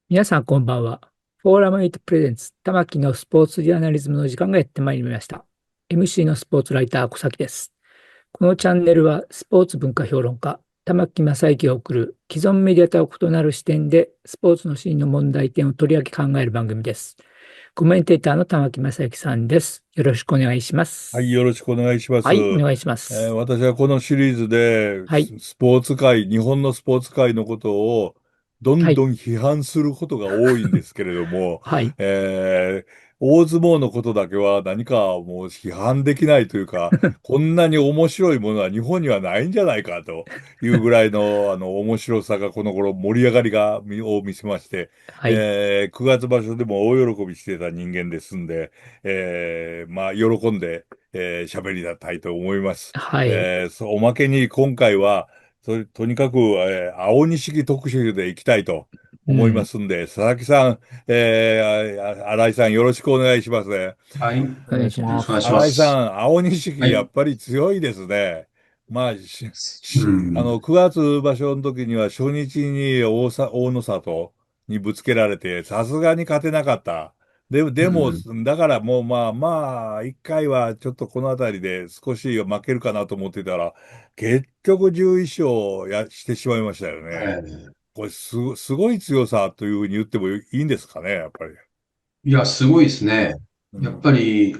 皆さんこんばんは。フォーラム8プレゼンツ玉木のスポーツジャーナリズムの時間がやってまいりました。MC のスポーツライター小崎です。このチャンネルはスポーツ文化評論家玉木正之が送る既存メディアとは異なる視点でスポーツのシーンの問題点を取り上げ考える番組です。コメンテーターの玉木正之さんです。よろしくお願いしまはい、す。よろしくお願いします。はい、お願いします。私はこのシリーズではい、スポーツ界、日本のスポーツ界のことをどはい、んどん批判することが多いんですけれども、はい、大相撲のことだけは何かもう批判できないというか、こんなに面白いものは日本にはないんじゃないかというぐらいの、面白さがこの頃盛り上がりを見せまして、はい、9月場所でも大喜びしていた人間ですんで、まあ、喜んで、喋りたいと思います。はい、おまけに今回は、とにかく、青錦特集で行きたいと思いまうん、すんで、佐々木さん、新井さんよろしくお願いしますね。はい。よお願いします。ろしくお願いします。新井さん、青錦やっはい。ぱり強いですね。まあ、うん。9月場所の時には初日に大野里にぶつけられて、さすがに勝てなかった。でも、うん。だからもう一回はちょっとこのあたりで少し負けるかなと思ってたら、結局11勝してしまいましたよね。えこれすごい強さというふうに言ってもいいんですかね、やっぱり。いや、すごいですね。やっうん。ぱり、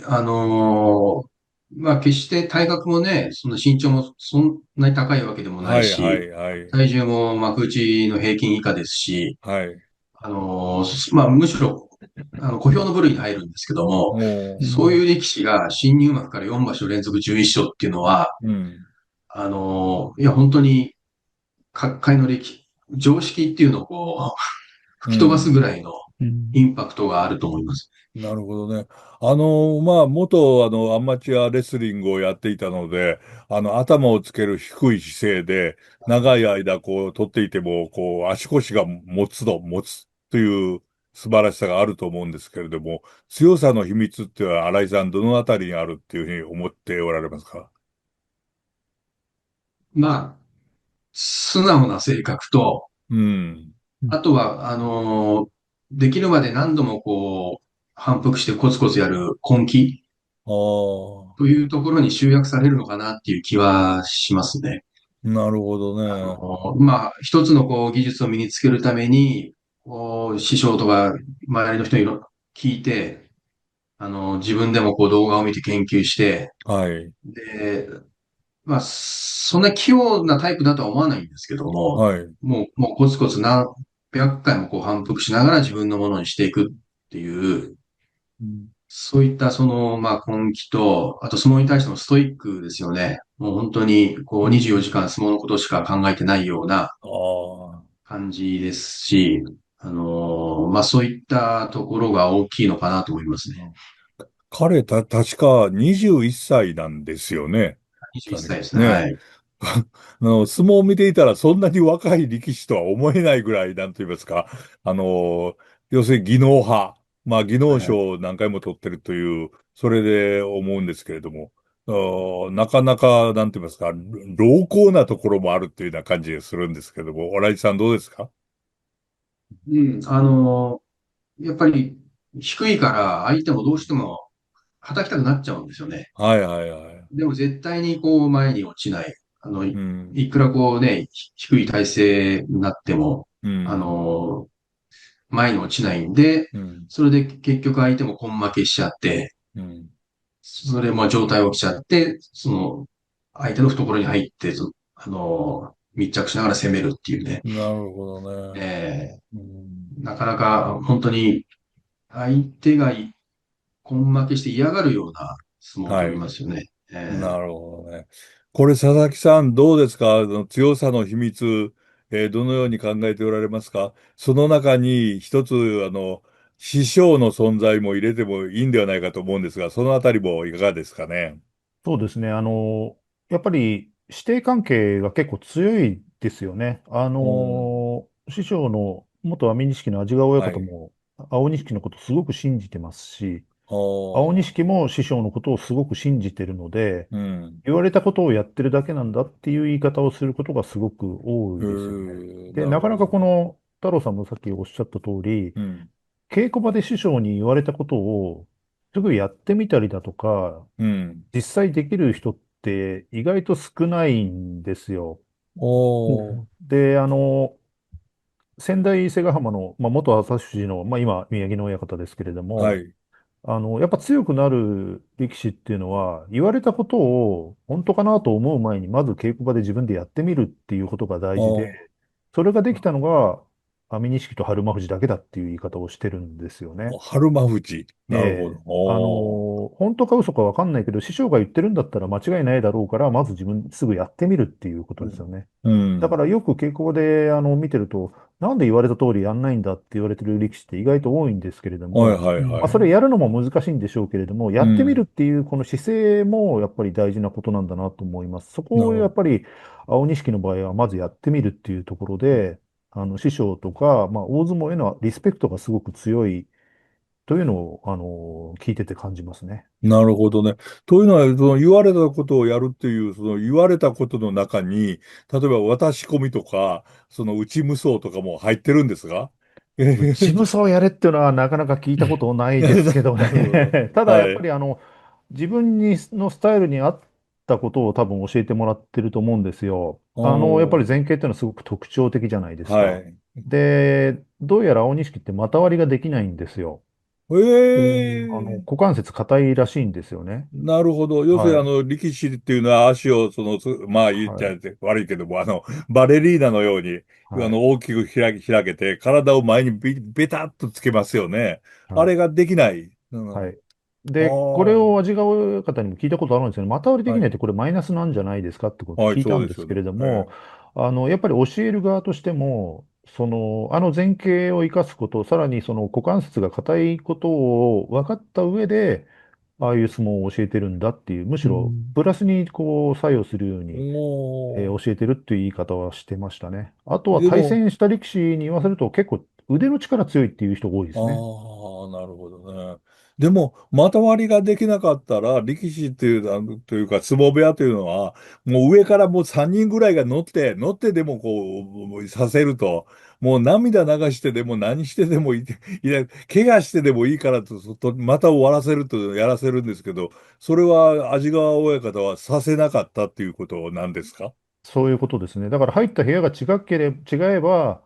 まあ、決して体格もね、その身長もそんなに高いわけでもなはいはいし、いはい。体重も幕内の平均以下ですし、はい。まあ、むしろ、小兵の部類に入るんですけども、もうん、そういう力士が新入幕から4場所連続11勝っていうのは、うん。いや、本当に、各界の常識っていうのをこう、吹き飛ばすうん。ぐらいのうん、インパクトがあると思います。なるほどね。まあ、元、アマチュアレスリングをやっていたので、頭をつける低い姿勢で、長い間、こう、取っていても、こう、足腰が持つという素晴らしさがあると思うんですけれども、強さの秘密っていうのは、新井さん、どのあたりにあるっていうふうに思っておられますか？まあ、素直な性格と、うん。あとは、できるまで何度もこう、反復してコツコツやる根気ああ、というところに集約されるのかなっていう気はしますね。なるほどね。まあ、一つのこう技術を身につけるために、こう、師匠とか周りの人に聞いて、自分でもこう動画を見て研究して、はい。で、まあ、そんな器用なタイプだとは思わないんですけども、はい。もうコツコツ何百回もこう反復しながら自分のものにしていくっていう、うん。そういったその、まあ根気と、あと相撲に対してのストイックですよね。もう本当にこう24うん、時間相撲のことしか考えてないようなああ。感じですし、まあそういったところが大きいのかなと思いますね。彼確か21歳なんですよね。21確か歳ですね。ね。はい。相撲を見ていたらそんなに若い力士とは思えないぐらい、なんと言いますか。要するに技能派。まあ技能はい賞を何回も取ってるという、それで思うんですけれども、なかなか、なんて言いますか、老厚なところもあるっていうような感じがするんですけれども、新井さんどうですか？うん、やっぱり低いから相手もどうしても叩きたくなっちゃうんですよね。はいはいはい。でも絶対にこう前に落ちない。うん、いくらこうね、低い体勢になっても、うあん、の、前に落ちないんで、うん、それで結局相手も根負けしちゃって、うん。それも状態起きちゃって、その、相手の懐に入って、密着しながら攻めるっていうね。なるほどね。えうん、なかなか本当に相手が根負けして嫌がるような相撲を取りはい。ますよね。なるほどね。これ、佐々木さん、どうですか？強さの秘密、どのように考えておられますか？その中に一つ、師匠の存在も入れてもいいんではないかと思うんですが、そのあたりもいかがですかね？そうですね。やっぱり師弟関係が結構強いですよね。うん。師匠の元安美錦の安治川親はい。方も青錦のことすごく信じてますし、あ青あ。錦も師匠のことをすごく信じてるので、うん。言われたことをやってるだけなんだっていう言い方をすることがすごく多いですよね。で、なかなかなるほど。太郎さんもさっきおっしゃった通り、うん。稽古場で師匠に言われたことをすぐやってみたりだとか、うん。実際できる人って意外と少ないんですよ。おー。で、仙台伊勢ヶ浜の、元朝志の、今、宮城野親方ですけれども、はい。やっぱ強くなる力士っていうのは、言われたことを本当かなと思う前に、まず稽古場で自分でやってみるっていうことが大事で、おー。それができたのが、安美錦と春馬富士だけだっていう言い方をしてるんですよね。春馬富士。なるほど。ええ、おー。本当か嘘かわかんないけど、師匠が言ってるんだったら間違いないだろうから、まず自分すぐやってみるっていうことですよね。うん。だからよく稽古場で見てると、なんで言われた通りやんないんだって言われてる力士って意外と多いんですけれどはいも、はいはい。それやるのも難しいんでしょうけれども、やってみるっうん。ていうこの姿勢もやっぱり大事なことなんだなと思います。そこをなるほど。やっぱり青錦の場合はまずやってみるっていうところで、師匠とか、大相撲へのリスペクトがすごく強いというのを、聞いてて感じますね。なるほどね。というのは、その言われたことをやるっていう、その言われたことの中に、例えば渡し込みとか、その内無双とかも入ってるんですか？内無双をやれっていうのはなかなか聞いたことないですけどなるほど。ね。ただやっはい。ぱり自分のスタイルに合ったことを多分教えてもらってると思うんですよ。やっぱりおー。前傾っていうのはすごく特徴的じゃないですか。はい。で、どうやら青錦って股割りができないんですよ。ええ、股関節硬いらしいんですよね。なるほど。要するに、はい。力士っていうのは足を、まあ言っちゃはい。悪いけども、バレリーナのように、はい。大きく開けて、体を前にベタっとつけますよね。あはい。れができない。うん。あはい。で、これあ。を味が多い方にも聞いたことあるんですよね。股割りではい。きないってこれマイナスなんじゃないですかってことはい、聞いたそうですよね。んですけれども、やっぱり教える側としても、前傾を生かすこと、さらにその股関節が硬いことを分かった上で、ああいう相撲を教えてるんだっていう、むしろうん。プラスにこう作用するように、おー。教えてるっていう言い方はしてましたね。あとはでも、対戦した力士に言わせると結構腕の力強いっていう人が多いであすね。あ、なるほどね。でも、まとまりができなかったら、力士っていう、というか、相撲部屋というのは、もう上からもう3人ぐらいが乗ってでもこう、させると、もう涙流してでも何してでも怪我してでもいいからまた終わらせるとやらせるんですけど、それは安治川親方はさせなかったっていうことなんですか？そういうことですね。だから入った部屋が違えば、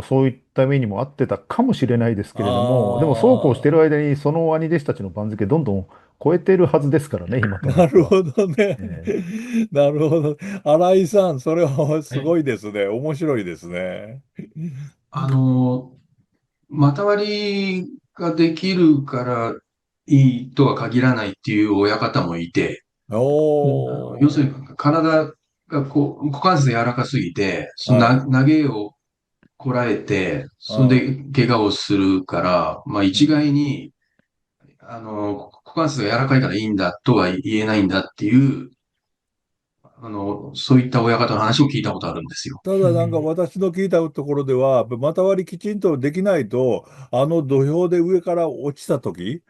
そういった目にも合ってたかもしれないですけれども、でもそうこうしてるああ間にその兄弟子たちの番付どんどん超えてるはずですからね、今となっては。なるほどね。ええ、なるほど。新井さん、それはすはい。ごいですね。面白いですね。あの、股割りができるからいいとは限らないっていう親方もいて、うん。要するおー。に体がこう、股関節柔らかすぎて、はい。投げをこらえて、そんでうん。怪我をするから、一うん。概に、股関節が柔らかいからいいんだとは言えないんだっていう、そういった親方の話を聞いたことあるんですよ。ただなんか私の聞いたところでは、股割りきちんとできないと、土俵で上から落ちたとき、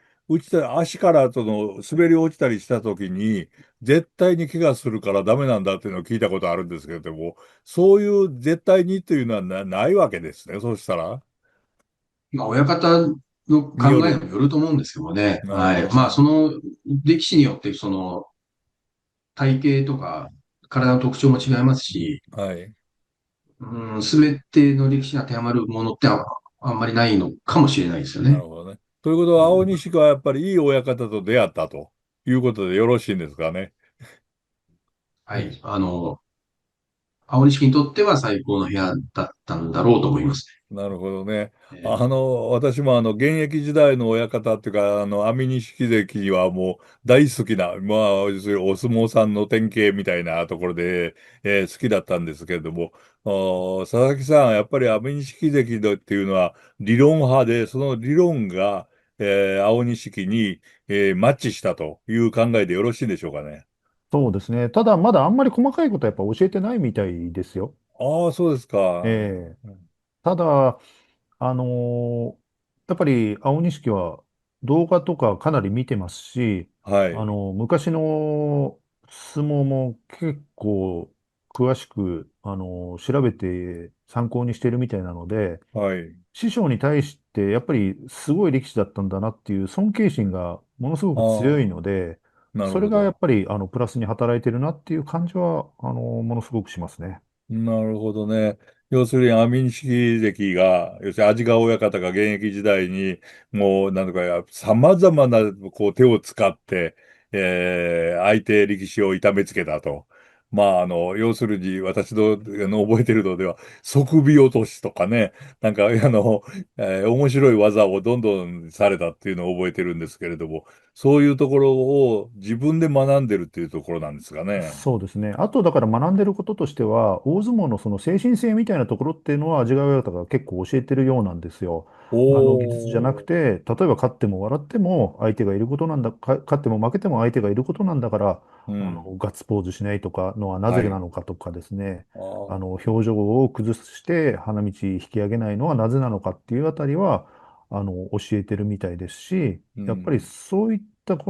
足から滑り落ちたりしたときに、絶対に怪我するからダメなんだっていうのを聞いたことあるんですけれども、そういう絶対にっていうのはないわけですね。そうしたら、親方の考による。えにもよると思うんですけどね。あはい。そあ、の、力士によって、体型とか、体の特徴も違いますし、はい。すべての力士に当てはまるものってあんまりないのかもしれないですよね。なるほどね。ということは、青うん、錦はやっぱりいい親方と出会ったということでよろしいんですかね。はい。青錦にとっては最高の部屋だったんだろうと思いますなるほどね。ね。私も現役時代の親方っていうか、安美錦関はもう大好きな、まあ、要するにお相撲さんの典型みたいなところで、好きだったんですけれども、佐々木さん、やっぱり安美錦関のっていうのは理論派で、その理論が、青錦に、マッチしたという考えでよろしいんでしょうかね。そうですね。ただまだあんまり細かいことはやっぱ教えてないみたいですよ。ああ、そうですか。ええ、ただ、あのーやっぱり青錦は動画とかかなり見てますし、はい。昔の相撲も結構詳しく、調べて参考にしてるみたいなので、はい。師匠に対して、やっぱりすごい力士だったんだなっていう尊敬心がものすごあく強いのあ、で、なるそれほど。がやっぱり、プラスに働いてるなっていう感じは、ものすごくしますね。なるほどね。要するに、安美錦関が、要するに安治川親方が現役時代に、もう、なんとかや、様々な、こう、手を使って、相手力士を痛めつけたと。まあ、要するに、私の、覚えてるのでは、側尾落としとかね、なんか、面白い技をどんどんされたっていうのを覚えてるんですけれども、そういうところを自分で学んでるっていうところなんですかね。そうですね。あと、だから学んでることとしては、大相撲のその精神性みたいなところっていうのは、安治川親方が結構教えてるようなんですよ。技術じゃなくおー。て、例えば勝っても笑っても相手がいることなんだ、勝っても負けても相手がいることなんだから、うん。ガッツポーズしないとかのはなぜはい。なのかとかですね、ああ、表情を崩して花道引き上げないのはなぜなのかっていうあたりは、教えてるみたいですし、やっぱりうん。そういった太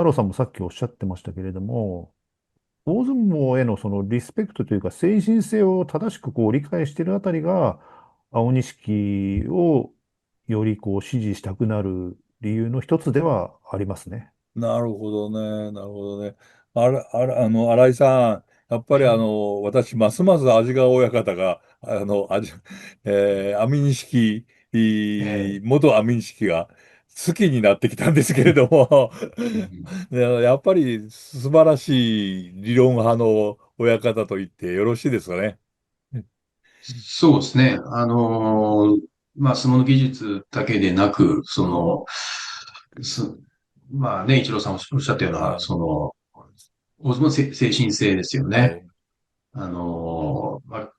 郎さんもさっきおっしゃってましたけれども、大相撲へのそのリスペクトというか、精神性を正しく理解しているあたりが、青錦をより支持したくなる理由の一つではありますね。なるほどね。なるほどね。新井さん、やっぱりはい。私、ますます安治川親方が、安美錦、ええ元安美錦が好きになってきたんですけれども、うん。やっぱり素晴らしい理論派の親方と言ってよろしいですかね。そうですね。まあ、相撲の技術だけでなく、すまあね、一郎さんおっしゃったような、はい。大相撲の精神性ですよね。はい。まあ、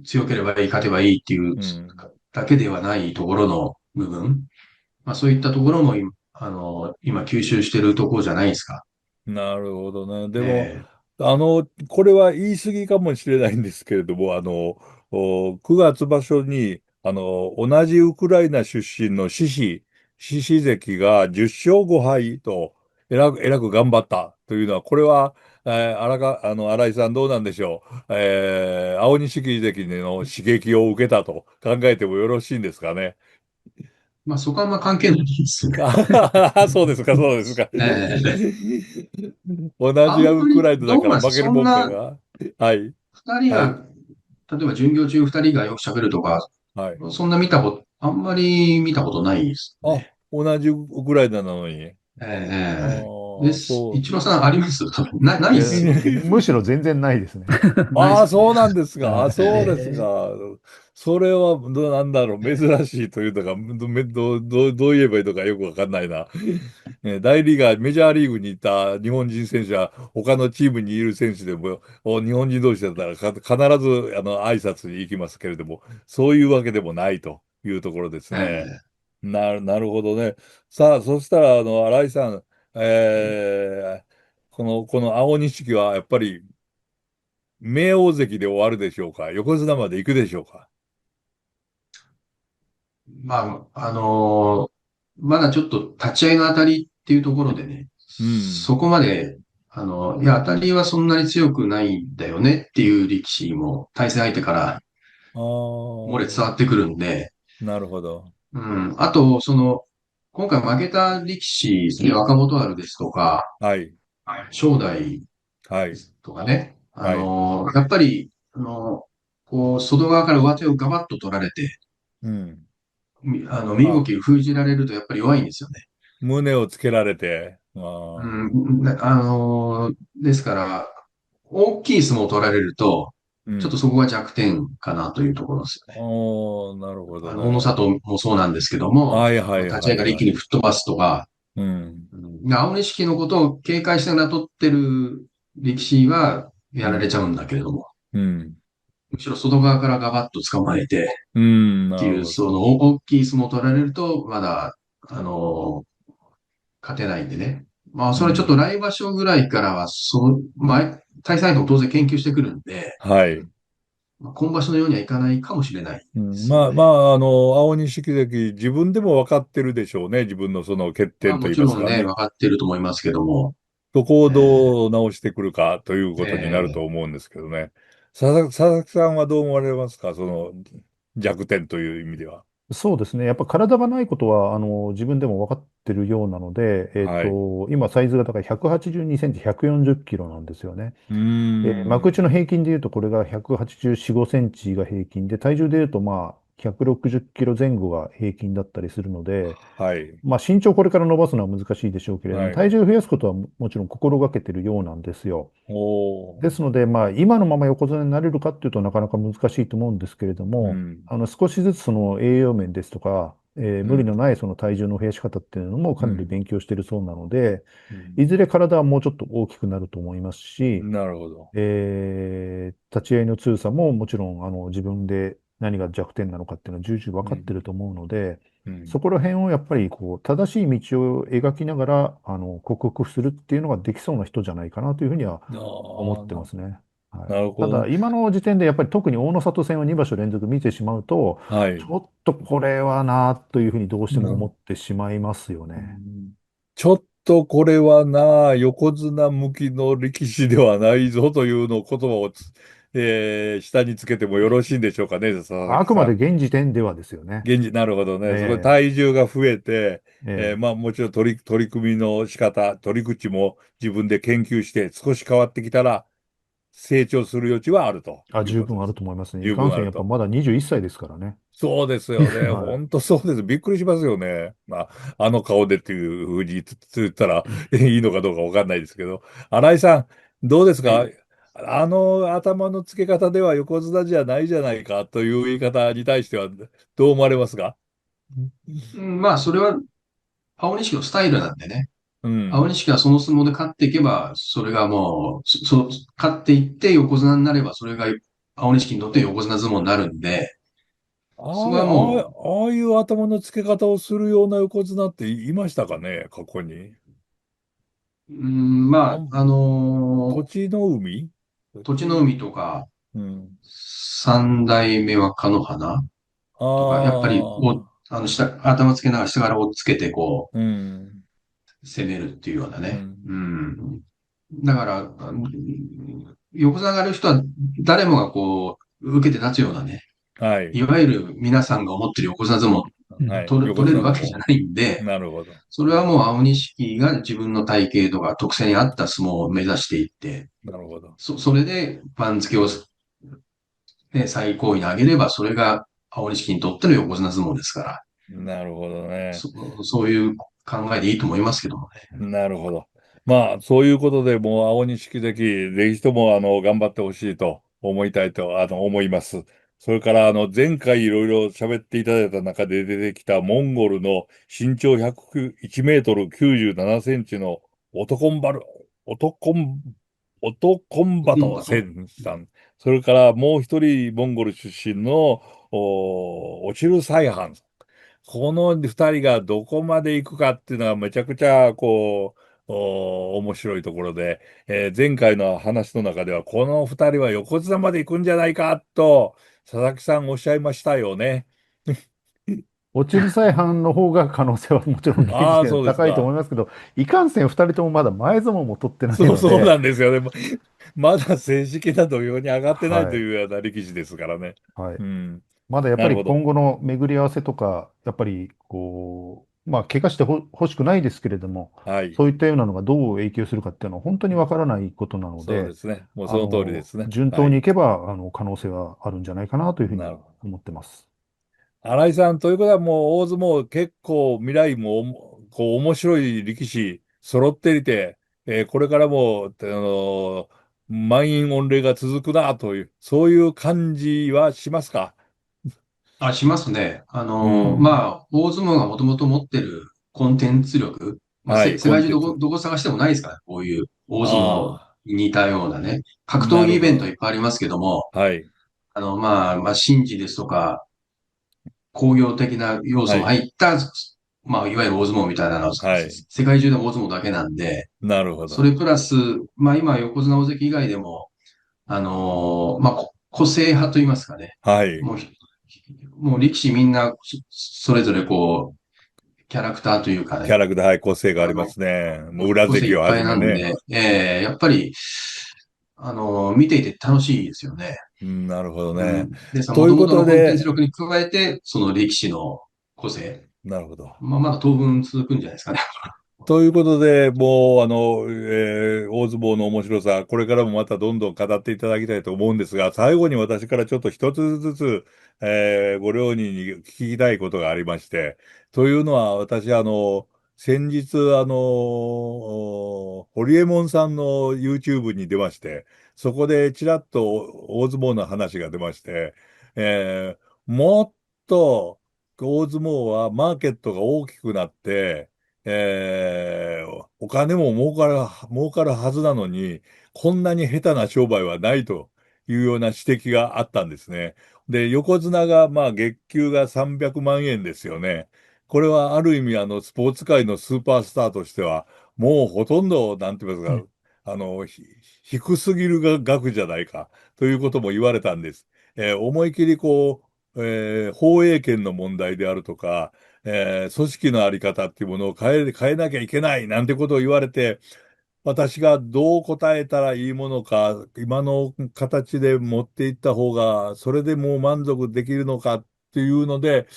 強ければいい、勝てばいいっていううん。だけではないところの部分。まあ、そういったところも今、今吸収してるところじゃないですか。なるほどね。でも、えこれは言い過ぎかもしれないんですけれども、9月場所に、同じウクライナ出身の獅子関が10勝5敗と、えらく頑張ったというのは、これは、新井さんどうなんでしょう。青錦関の刺激を受けたと考えてもよろしいんですかね。まあ、そこはあんま関係ないですね。そうですか、そうですか。ええ同じあんまり、ウクライナだどうなんですかから負けるもんかそんな、が。はい。二人が、はい。例えば巡業中二人がよく喋るとか、はい。そんな見たこと、あんまり見たことないですあ、ね。同じウクライナなのに。あええであ、す。そ一郎さんありますないっすよね。むしろ全然ないですね。ないっああ、すよね。そうなんですか。あ、そうですええか。それは、なんだろう、珍しいというのが、どう言えばいいのかよくわかんないな。大リーガー、メジャーリーグにいた日本人選手は、他のチームにいる選手でも、日本人同士だったら必ず、挨拶に行きますけれども、そういうわけでもないというところですね。えなるほどね。さあ、そしたら、新井さん、この青錦は、やっぱり、名大関で終わるでしょうか、横綱まで行くでしょうか？まあ、まだちょっと立ち合いの当たりっていうところでね、うん。そこまで、いや、当たりはそんなに強くないんだよねっていう力士も対戦相手からああ、漏れ伝わってくるんで、なるほど。うん。あと、今回負けた力士、若元春ですとか、はい。正代はい。ですとかね、はい。やっぱり、外側から上手をガバッと取られて、うん。身動あ、きを封じられるとやっぱり弱いんですよね。胸をつけられて。あうあ、ん、ですから、大きい相撲を取られると、ちょっとうん。そこが弱点かなというところですよね。おー、なるほど大野ね。里もそうなんですけども、はいはい立ち合いから一気はいはい。に吹っ飛ばすとか、うん。青錦のことを警戒しながら取ってる力士はやられちゃうん。うんだけれども、うん。むしろ外側からガバッと捕まえてうん。なっていう、るほど。大きい相撲を取られると、まだ、あの、勝てないんでね。まあ、それちょっとうん。来場所ぐらいからは、まあ、対戦相手も当然研究してくるんで、はい。まあ、今場所のようにはいかないかもしれないでうん、すよね。青錦関、自分でも分かってるでしょうね。自分のその欠まあ、点といいもちろんね、ますかね。分かってると思いますけども、そこをえどう直してくるかというーことになるとえ思うんですけどね。佐々木さんはどう思われますか、その弱点という意味では。そうですね。やっぱ体がないことは、自分でも分かってるようなので、はい。今サイズが高い182センチ、140キロなんですよね。うー幕内ん。の平均で言うと、これが184、5センチが平均で、体重で言うと、まあ、160キロ前後が平均だったりするので、はい。まあ、身長これから伸ばすのは難しいでしょうけれども、はい。体重を増やすことはもちろん心がけてるようなんですよ。おー。ですので、まあ、今のまま横綱になれるかっていうとなかなか難しいと思うんですけれども、うん。少しずつその栄養面ですとか、無理のうん。ないその体重の増やし方っていうのもかなりうん。勉強しているそうなので、うん。いずれ体はもうちょっと大きくなると思いますし、なるほど。立ち合いの強さももちろん自分で何が弱点なのかっていうのは重々分かってうん。ると思うので、うん。そこら辺をやっぱりこう正しい道を描きながら克服するっていうのができそうな人じゃないかなというふうには思っああ、てますね。はい。なるほただ、どね。今の時点でやっぱり特に大野里戦を2場所連続見てしまうと、はい。ちょっとこれはなというふうにどうしても思うん。ってしまいますようね。ん、ちょっとこれは横綱向きの力士ではないぞというの言葉を下につけてもよろしいんでしょうかね、佐々あくまで木さん。現時点ではですよね。なるほどね。そこでえ体重が増えて、え、ええ。まあもちろん取り組みの仕方、取り口も自分で研究して少し変わってきたら成長する余地はあるとあ、十分あるいうことです。と思いますね。い十かん分あると。せんやっぱまだ21歳ですからね。そうですよね。はい。本当そうです。びっくりしますよね。まあ、あの顔でっていうふうに言ったらいいのかどうかわかんないですけど。新井さん、どうですか、はい。あの頭の付け方では横綱じゃないじゃないかという言い方に対してはどう思われますか？うんまあ、それは青錦のスタイルなんでね。うん。青錦はその相撲で勝っていけば、それがもう、勝っていって横綱になれば、それが青錦にとって横綱相撲になるんで、そこはもああいう頭の付け方をするような横綱っていましたかね、過去に。う、まあ、あ、土地の海、土土地の地、海とか、うん。三代目は蚊の花あとか、やっぱり、あ、頭つけながら下から追っつけて、こうん。う、攻めるっていうようなね。うん。うん。だから、横綱がある人は、誰もがこう、受けて立つようなね、はい。いわゆる皆さんが思ってる横綱相撲、はい。横取れる綱相撲。わけじゃないんで、なるほど。それはもう青錦が自分の体型とか特性に合った相撲を目指していって、なるほど。それで番付を、ね、最高位に上げれば、それが青錦にとっての横綱相撲ですから、なるほどね。そういう考えでいいと思いますけどもね。なるほど。まあ、そういうことでもう青錦関、ぜひとも頑張ってほしいと思いたいと、思います。それから前回いろいろ喋っていただいた中で出てきたモンゴルの身長101メートル97センチのオトコンバル、オトコン、オトコンバトセンさん。それからもう一人モンゴル出身のオチルサイハンさん。この二人がどこまで行くかっていうのはめちゃくちゃ、面白いところで、前回の話の中では、この二人は横綱まで行くんじゃないかと、佐々木さんおっしゃいましたよね。落ちる際半の方が可能性はもちろん現時ああ、点で高いと思そうですか。いますけど、いかんせん二人ともまだ前相撲も取ってないそうなので、んですよね。まだ正式な土俵に上がってないとはい。いうような力士ですからね。はい。うん。まだやっぱりなるほど。今後の巡り合わせとか、やっぱりこう、まあ、怪我してほしくないですけれども、はい。そういったようなのがどう影響するかっていうのは本当にわからないことなので、そうですね。もうその通りですね。順当にいはい。けば、可能性はあるんじゃないかなというふうにはなるほど。思ってます。新井さん、ということはもう大相撲結構未来も面白い力士揃っていて、これからも、満員御礼が続くなという、そういう感じはしますか？あ、しますね。うん。まあ、大相撲がもともと持ってるコンテンツ力、まあ、はい、世界中コンテンツ。どこ探してもないですから、こういう大相撲あに似たようなね。あ、格闘技イベントいっなるほど。ぱいありますけども、はい、まあ、神事ですとか、工業的な要素もはい、入った、まあ、いわゆる大相撲みたいなのは、はい、世界中でも大相撲だけなんで、なるほど。それプラス、まあ今、横綱大関以外でも、まあ、個性派といいますかね。はい、もう、もう力士みんな、それぞれこう、キャラクターというかね、キャラクター、はい、個性がありまあの、すね。もう裏個性いっぱい関をはじめね。なんで、やっぱり、見ていて楽しいですよね。うん、なるほどね。うん。で、そのというこ元々のコンテンツとで、力に加えて、その歴史の個性。なるほど。まあ、まだ当分続くんじゃないですかね。ということで、もう、大相撲の面白さ、これからもまたどんどん語っていただきたいと思うんですが、最後に私からちょっと一つずつ、ご両人に聞きたいことがありまして、というのは、私、先日、ホリエモンさんの YouTube に出まして、そこでちらっと大相撲の話が出まして、もっと大相撲はマーケットが大きくなって、お金も儲かるはずなのに、こんなに下手な商売はないというような指摘があったんですね。で、横綱が、まあ、月給が300万円ですよね。これはある意味、スポーツ界のスーパースターとしては、もうほとんど、なんて言いますうん。か、低すぎる額じゃないか、ということも言われたんです。思い切り放映権の問題であるとか、組織のあり方っていうものを変えなきゃいけないなんてことを言われて、私がどう答えたらいいものか、今の形で持っていった方が、それでもう満足できるのかっていうので、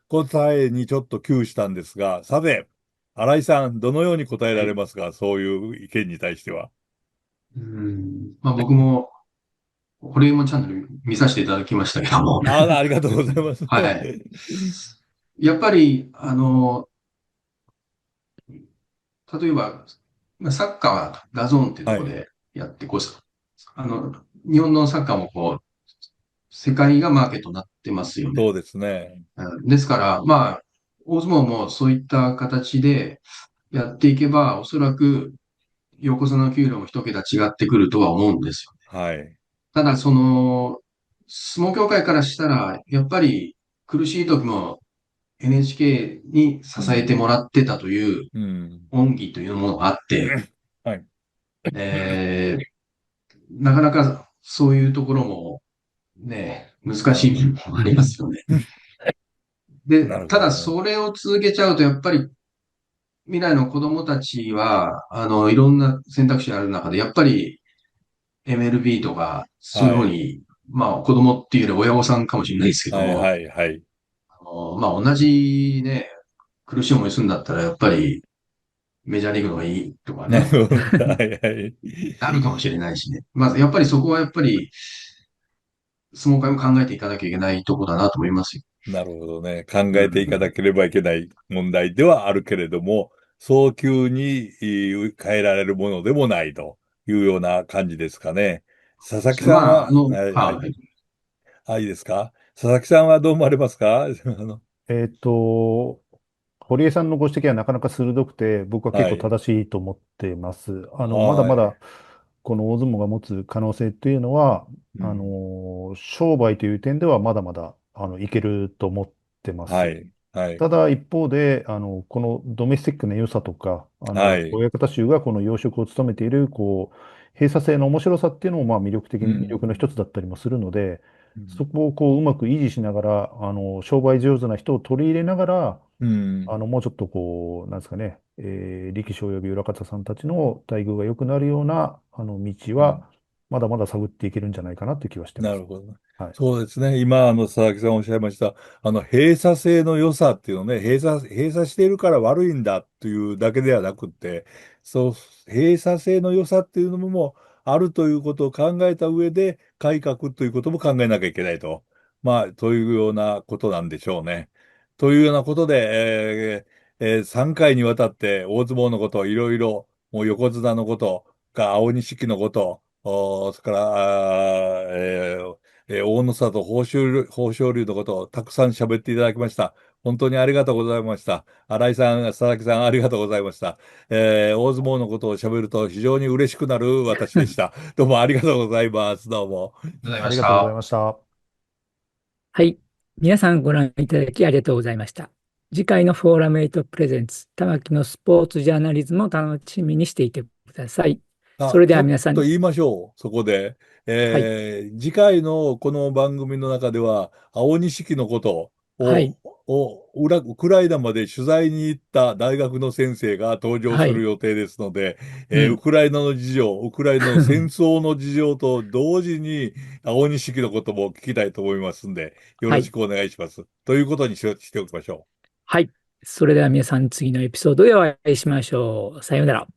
答えにちょっと窮したんですが、さて、新井さん、どのように答えられはい。ますか、そういう意見に対しては。うん。まあ、僕も、ホリエモンチャンネル見させていただきましたけども、ありがとうございます。はい。やっぱり、例えば、まあサッカーはダゾーンっていうとはい。ころでやって、あの、日本のサッカーも世界がマーケットになってますよね。そうですね。ですから、まあ、大相撲もそういった形でやっていけば、おそらく横綱の給料も一桁違ってくるとは思うんですよ。はい。ただ、相撲協会からしたら、やっぱり苦しい時も NHK に支えてうん。もらってたといううん。恩義というものがあって、はい。えなかなかそういうところもね、難しいなるほど。部分もありますよね。で、なるただほどね。それを続けちゃうと、やっぱり未来の子供たちは、いろんな選択肢がある中で、やっぱり MLB とか、そういうはい。方に、まあ子供っていうより親御さんかもしれないですけどはい、も、はい、はい。まあ同じね、苦しい思いするんだったら、やっぱりメジャーリーグの方がいいとかね、なるほど。はい、はい。あるかもしれないしね。まあやっぱりそこはやっぱり相撲界も考えていかなきゃいけないとこだなと思いますよ。なるほどね。考うえていかなん。ければいけない問題ではあるけれども、早急に変えられるものでもないというような感じですかね。佐々木さんまあ、は、はい、はい。はい。いいですか、佐々木さんはどう思われますか？えっと、堀江さんのご指摘はなかなか鋭くて、僕は結構はい。正しいと思ってます。まだはい。まだ、この大相撲が持つ可能性というのは、うん。商売という点ではまだまだ、いけると思ってます。はい。はい。ただ一方で、このドメスティックな良さとか、はい。親方衆がこの養殖を務めている、閉鎖性の面白さっていうのも、まあう魅力の一ん。つだったりもするので、うん。そこをうまく維持しながら、商売上手な人を取り入れながら、うん。もうちょっとなんですかね、力士及び裏方さんたちの待遇が良くなるような、道うん。は、まだまだ探っていけるんじゃないかなという気はしてます。なるほど。はい。そうですね。今、佐々木さんおっしゃいました。閉鎖性の良さっていうのね、閉鎖しているから悪いんだというだけではなくって、そう、閉鎖性の良さっていうのもあるということを考えた上で、改革ということも考えなきゃいけないと。まあ、というようなことなんでしょうね。というようなことで、3回にわたって大相撲のことをいろいろ、もう横綱のことか、青錦のこと、それから、大野里豊昇龍のことをたくさん喋っていただきました。本当にありがとうございました。新井さん、佐々木さん、ありがとうございました。大相撲のことを喋ると非常に嬉しくなる私でした。どうもありがとうございます。どうも。ございまありがとうございした。ました。はい。皆さんご覧いただきありがとうございました。次回のフォーラメイトプレゼンツ、玉木のスポーツジャーナリズムを楽しみにしていてください。それでちょっは皆さん、と言いましょう。そこで。はい。次回のこの番組の中では、青錦のこと、はい。ウクライナまで取材に行った大学の先生が登場はい。する予定ですので、ウうん。クライナの事情、ウクライナの戦争の事情と同時に、青錦のことも聞きたいと思いますんで、よはい。ろしくお願いします。ということにしておきましょう。はい。それでは皆さん次のエピソードでお会いしましょう。さようなら。